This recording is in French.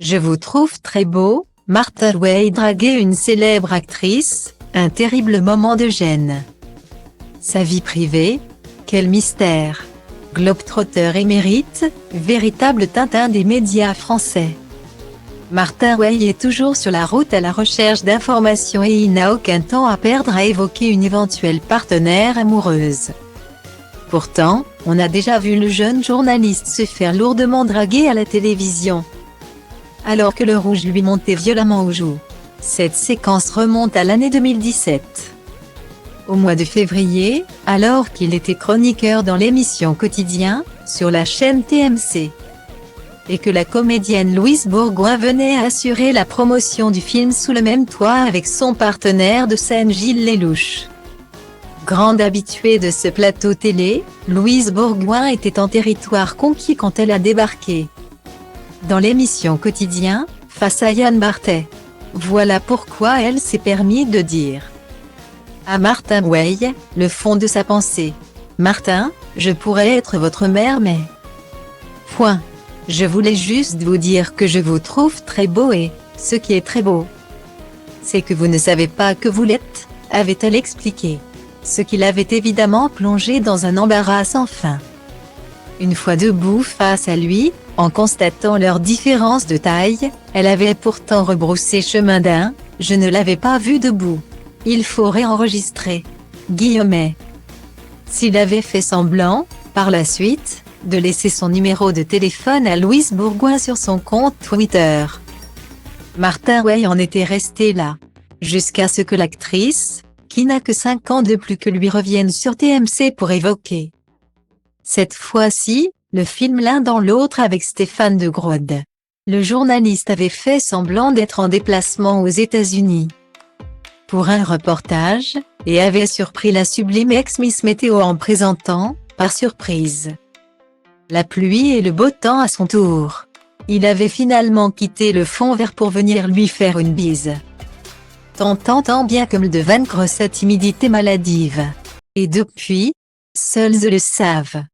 Je vous trouve très beau, Martha Way draguait une célèbre actrice, un terrible moment de gêne. Sa vie privée? Quel mystère! Globetrotter émérite, véritable Tintin des médias français. Martha Way est toujours sur la route à la recherche d'informations et il n'a aucun temps à perdre à évoquer une éventuelle partenaire amoureuse. Pourtant, on a déjà vu le jeune journaliste se faire lourdement draguer à la télévision, alors que le rouge lui montait violemment aux joues. Cette séquence remonte à l'année 2017. Au mois de février, alors qu'il était chroniqueur dans l'émission Quotidien, sur la chaîne TMC, et que la comédienne Louise Bourgoin venait assurer la promotion du film Sous le même toit avec son partenaire de scène Gilles Lelouch. Grande habituée de ce plateau télé, Louise Bourgoin était en territoire conquis quand elle a débarqué dans l'émission Quotidien, face à Yann Barthès. Voilà pourquoi elle s'est permis de dire à Martha Way le fond de sa pensée. « Martin, je pourrais être votre mère mais... Point. Je voulais juste vous dire que je vous trouve très beau et, ce qui est très beau, c'est que vous ne savez pas que vous l'êtes », avait-elle expliqué. Ce qui l'avait évidemment plongé dans un embarras sans fin. Une fois debout face à lui, en constatant leur différence de taille, elle avait pourtant rebroussé chemin d'un « je ne l'avais pas vu debout. Il faut réenregistrer. » Guillemets. S'il avait fait semblant, par la suite, de laisser son numéro de téléphone à Louise Bourgoin sur son compte Twitter, Martha Way en était restée là. Jusqu'à ce que l'actrice, qui n'a que 5 ans de plus que lui, revienne sur TMC pour évoquer, cette fois-ci, le film L'un dans l'autre avec Stéphane de Groot. Le journaliste avait fait semblant d'être en déplacement aux États-Unis pour un reportage, et avait surpris la sublime ex-Miss Météo en présentant, par surprise, la pluie et le beau temps à son tour. Il avait finalement quitté le fond vert pour venir lui faire une bise, tentant tant bien que mal de vaincre sa timidité maladive. Et depuis, seuls le savent.